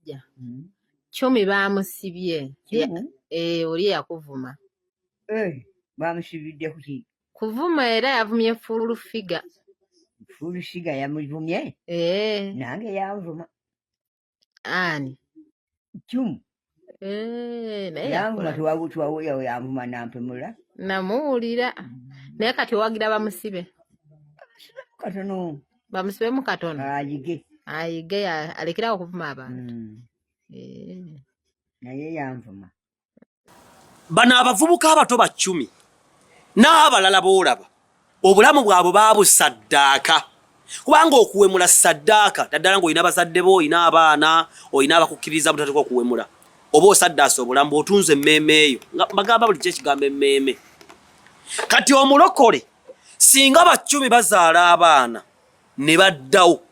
musajja. Chumi bamusibye. Oli yakuvuma. Bamusibidde kuti. Kuvuma era yavumye Fulu Figa. Fulu Figa yamuvumye? Nange yavuma. Ani? Chumi. Naye yavuma tuwawo yavuma nampemula. Namuwulira. Naye kati wagira bamusibe. Katono. Bamusibe mu katono. Ayige alekera okuvuma abantu. Naye yanvuma. Bano abavubuka abato ba 10 n'abalala boolaba obulamu bwabwe babusaddaaka kubanga okuwemula saddaaka daddala ng'olina bazadde bo olina abaana olina abakukkiriza butateekwa okuwemula oba osaddaasa obulamu bw'otunze emmeeme eyo bagamba buli kyekigambo emmeeme kati omulokole singa ba 10 bazaala abaana ne baddawo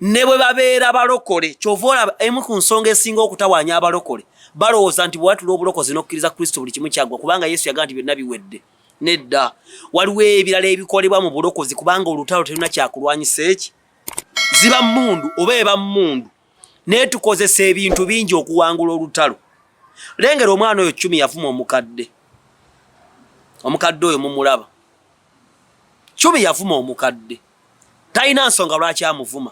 ne bwe babeera balokole kyova olaba emu ku nsonga esinga okutawaanya abalokole balowooza nti bwatula obulokozi n'okkiriza Kristo buli kimu kyaggwa kubanga Yesu yagamba nti byonna biwedde nedda waliwo ebirala ebikolebwa mu bulokozi kubanga olutalo teruna kyakulwanyisa eki ziba mmundu oba eba mmundu naye tukozesa ebintu bingi okuwangula olutalo lengera omwana oyo 10 yavuma omukadde oyo mumulaba 10 yavuma omukadde talina nsonga lwaki amuvuma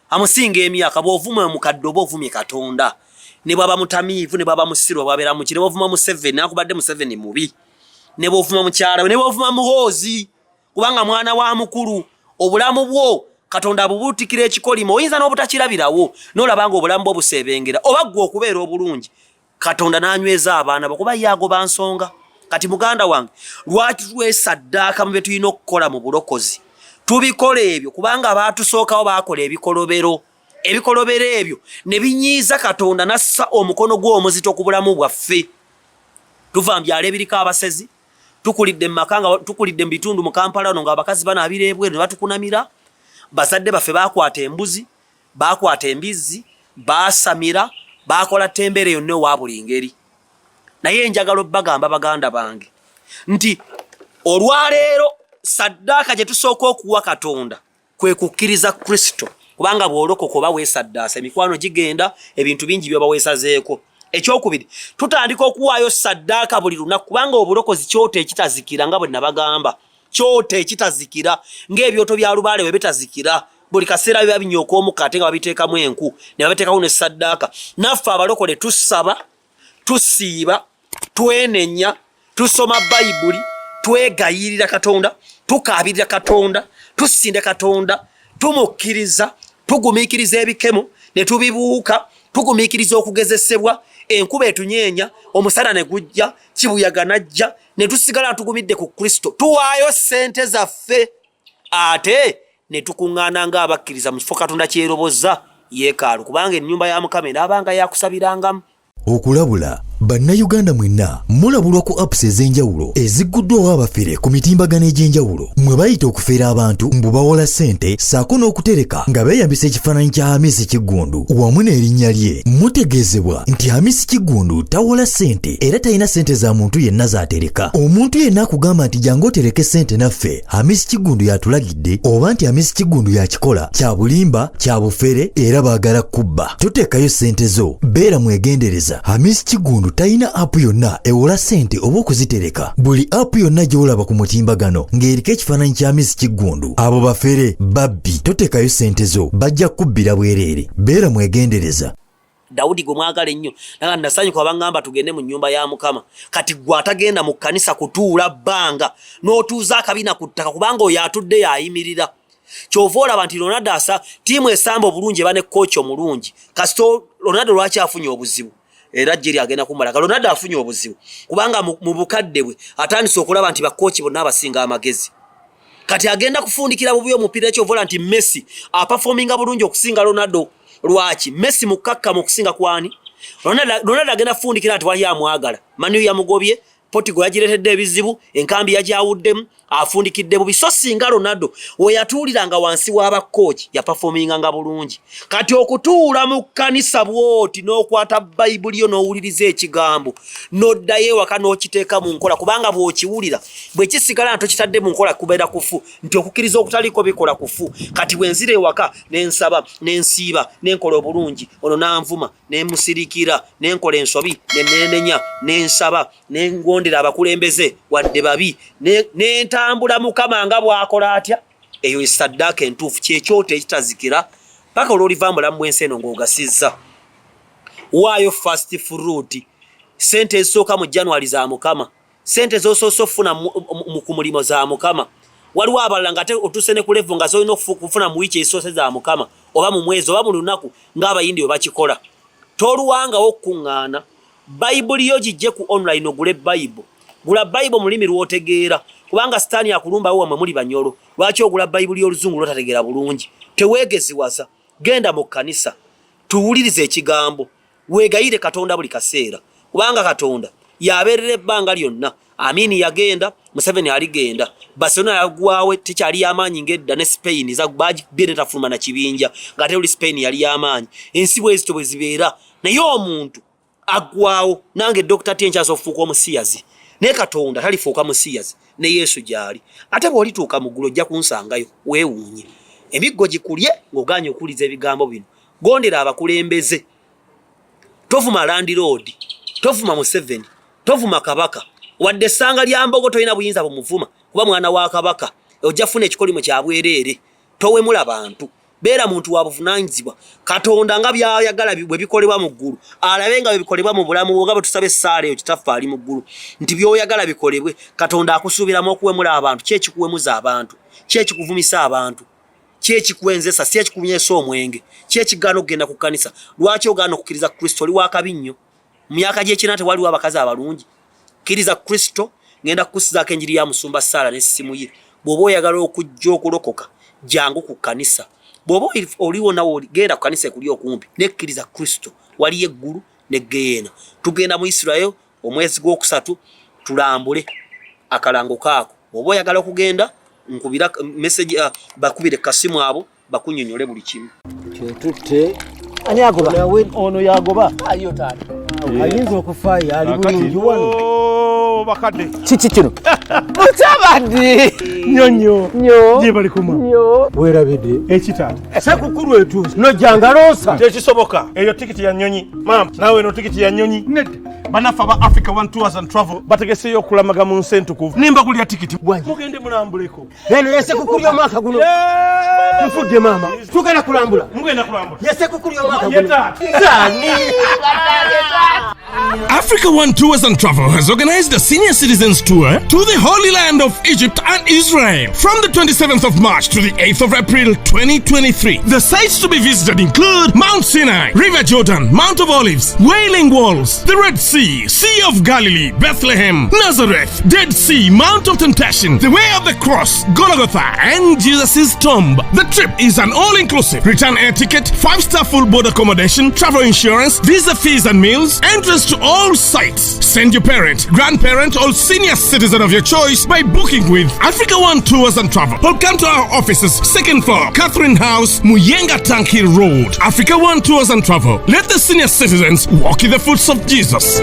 amusinga emyaka bw'ovuma omukadde oba ovumye Katonda ne bwaba mutamiivu ne bwaba musiro bwabeera mu kire bw'ovuma mu 7 nakubadde mu 7 mubi ne bw'ovuma mukyala ne bw'ovuma muhoozi kubanga mwana wa mukulu obulamu bwo Katonda abubuutikira ekikolimo oyinza n'obutakirabirawo n'olabanga obulamu bwo buseebengera oba ggwe okubeera obulungi Katonda n'anyweza abaana bakuba yagoba nsonga kati muganda wange lwaki twesaddaaka mu bye tulina okukola mu bulokozi tubikola ebyo kubanga abaatusookawo baakola ebikolobero ebyo ne binyiiza Katonda nassa omukono gw'omuzito ku bulamu bwaffe tuva mu byalo ebiriko abasezi tukulidde mu makanga tukulidde mu bitundu mu Kampala no ng'abakazi banaabira ebweru ne batukunamira bazadde baffe baakwata embuzi baakwata embizzi baasamira baakola tembere yonna owa buli ngeri naye njagala obbagamba baganda bange nti olwaleero saddaaka gye tusooka okuwa Katonda kwe kukkiriza Kristo kubanga bw'olokoka oba weesaddaasa emikwano gigenda ebintu bingi byoba weesazeeko ekyokubiri tutandika okuwaayo saddaaka buli lunaku kubanga obulokozi kyoto ekitazikira nga bwe nabagamba kyoto ekitazikira ng'ebyoto bya lubaale bwe bitazikira buli kaseera biba binyooka omukate nga babiteekamu enku ne babiteekamu ne saddaaka naffe abalokole tusaba tusiiba twenenya tusoma bayibuli twegayirira Katonda tukaabirira Katonda tusinde Katonda tumukkiriza tugumiikiriza ebikemo ne tubibuuka tugumiikiriza okugezesebwa enkuba etunyeenya omusana ne gujja kibuyaga najja ne tusigala tugumidde ku Kristo tuwaayo ssente zaffe ate ne tukuŋŋaana ng'abakkiriza mu kifo Katonda kyeroboza yeekaalu kubanga ennyumba ya Mukama eraabanga yakusabirangamu okulabula bannayuganda mwenna mulabulwa ku apps ez'enjawulo ezigguddwawo abafere ku mitimbagano egy'enjawulo mwe bayita okufeera abantu mbu bawola ssente saako n'okutereka nga beeyambisa ekifaananyi kya Hamisi Kiggundu wamu n'erinnya lye mutegeezebwa nti Hamisi Kiggundu tawola ssente era talina ssente za muntu yenna z'atereka omuntu yenna akugamba nti jangu otereke ssente naffe Hamisi Kiggundu yatulagidde oba nti Hamisi Kiggundu yakikola kya bulimba kya bufere era baagala kubba toteekayo ssente zo beera mwegendereza Hamisi Kiggundu tayina app yonna ewola ssente oba okuzitereka buli app yonna gy'olaba ku mutimbagano ng'eriko ekifaananyi kya Hamisi Kiggundu abo bafere babbi toteekayo ssente zo bajja kubbira bwereere beera mwegendereza Dawudi gwe mwagala ennyo naga nasanyuka abangamba tugende mu nnyumba ya Mukama kati gwe atagenda mu kkanisa kutuula bbanga n'otuuza akabina ku ttaka kubanga oyo atudde yayimirira kyova olaba nti Ronaldo asa tiimu esamba obulungi eba ne kooki omulungi kasito Ronaldo lwaki afunye obuzibu era jeri agenda kumalaga Ronaldo afunye obuzibu kubanga mu bukadde bwe atandise okulaba nti bakooki bonna abasinga amagezi kati agenda kufundikira bubi omupiira ekyovola nti Messi aperforminga bulungi okusinga Ronaldo lwaki Messi mukakka mu kusinga kwani Ronaldo agenda kufundikira nti wali amwagala Manu yamugobye Portugal yagiretedde ebizibu, enkambi yajawuddemu, afundikidde bubi. So singa Ronaldo we yatuuliranga wansi w'abakochi ya performinga nga bulungi. Kati okutuula mu kkanisa bwoti n'okwata Bayibuli yo n'owuliriza ekigambo n'oddayo ewaka n'okiteeka mu nkola kubanga bw'okiwulira bwe kisigala ntokitadde mu nkola kubeera kufu nti okukkiriza okutaliko bikola kufu. Kati bwe nzira ewaka n'ensaba n'ensiiba n'enkola obulungi ono n'anvuma n'emusirikira n'enkola ensobi n'enneenya n'ensaba n'engondera abakulembeze wadde babi n'entambula Mukama nga bw'akola atya. Eyo esaddaaka entuufu kyekyoto ekitazikira paka olw'oliva mulamu bw'ensi eno ng'ogasizza. Waayo fast fruit sente ezisooka mu January za Mukama, sente z'osoose okufuna ku mulimo za Mukama. Waliwo abalala ng'ate otuuse ne ku level nga z'olina okufuna mu wiiki ezisoose za Mukama oba mu mwezi oba mu lunaku ng'abayindi bwe bakikola. Toluwangawo okuŋŋaana. Bayibuli yo gijje ku online ogule Bayibuli. Gula Bayibuli mu lulimi lw'otegeera kubanga sitaani akulumbawo wamwe muli Banyoro. Lwaki ogula Bayibuli y'Oluzungu lw'otategeera bulungi? Teweegeziwaza. Genda mu kkanisa tuwulirize ekigambo, weegayire Katonda buli kaseera kubanga Katonda yabeerera ebbanga lyonna. Amini yagenda, Museveni aligenda, Barcelona yagwawe tekyali y'amaanyi ng'edda ne Spain bagibbye tafuluma na kibinja ng'ate oli Spain yali y'amaanyi. Ensi bwezityo bwe zibeera naye omuntu aggwawo. Nange Dr. Tienchazo ofuuka omusiyazi naye Katonda talifuuka musiyazi ne Yesu gy'ali. Ate bw'olituuka mu ggulu ojja kunsangayo weewuunye. Emiggo gikulye ng'ogaanye okuwuliza ebigambo bino. Gondera abakulembeze. Tovuma Landlord, tovuma Museveni, tovuma Kabaka. Wadde essanga lya Mbogo tolina buyinza bumuvuma kuba mwana wa Kabaka. Ojja funa ekikolimo kya bwereere. Towemula bantu. Beera muntu wa buvunaanyizibwa. Katonda nga byayagala bwe bikolebwa mu ggulu alabe nga bwe bikolebwa mu bulamu nga bwe tusabe essaala eyo kitaffe ali mu ggulu nti by'oyagala bikolebwe. Katonda akusuubiramu okuwemula abantu. Ki ekikuwemuza abantu? Ki ekikuvumisa abantu? Ki ekikuwenzesa? Si ekikunywesa omwenge? Ki ekigaana okugenda ku kkanisa? Lwaki ogaana okukkiriza Kristo? Oli wa kabi nnyo. Mu myaka gy'ekina tewaliwo abakazi abalungi. Kkiriza Kristo, ngenda kukusizaako enjiri ya Musumba Saala n'essimu ye. Bw'oba oyagala okujja okulokoka jangu ku kkanisa. Bw'oba oliwo nawo genda ku kkanisa ekuli okumpi nekkiriza Kristo. Waliyo eggulu ne Geyeena. Tugenda mu Isirayiri omwezi gw'okusatu tulambule akalango kaako. Bw'oba oyagala okugenda nkubira message bakubire kasimu abo bakunnyonnyole buli kimu. Kyetutte ani agoba nawe ono yagoba ayo taata ayinza okufaayo ali bulungi wano bakadde kiki kino mutabadde nyonyo nyo je bali kuma nyo werabidde ekitaata sekukulu etu nojjanga loosa tekisoboka eyo tikiti ya nyonyi mam nawe no tikiti ya nyonyi nedda banafa ba Africa One Tours and Travel bategeseyo okulamaga mu nsi entukuvu nimba kulya tikiti mugende mulambuleko neno yese kukulya omwaka guno mfudde mama tugenda kulambula mugenda kulambula yese kukulya omwaka guno Africa One Tours and Travel has organized a senior citizens tour to the Holy Land of Egypt and Israel from the 27th of March to the 8th of April 2023. The sites to be visited include Mount Sinai, River Jordan, Mount of Olives, Wailing Walls, the Red Sea, Sea of Galilee, Bethlehem, Nazareth, Dead Sea, Mount of Temptation, the Way of the Cross, Golgotha, and Jesus' tomb. The trip is an all-inclusive return air ticket, 5-star full board accommodation, travel insurance, visa fees and meals, entrance to all sites. Send your parent, grandparent, or senior citizen of your choice by booking with Africa One Tours and Travel. Or come to our offices, 2nd floor, Catherine House, Muyenga Tanki Road. Africa One Tours and Travel. Let the senior citizens walk in the footsteps of Jesus.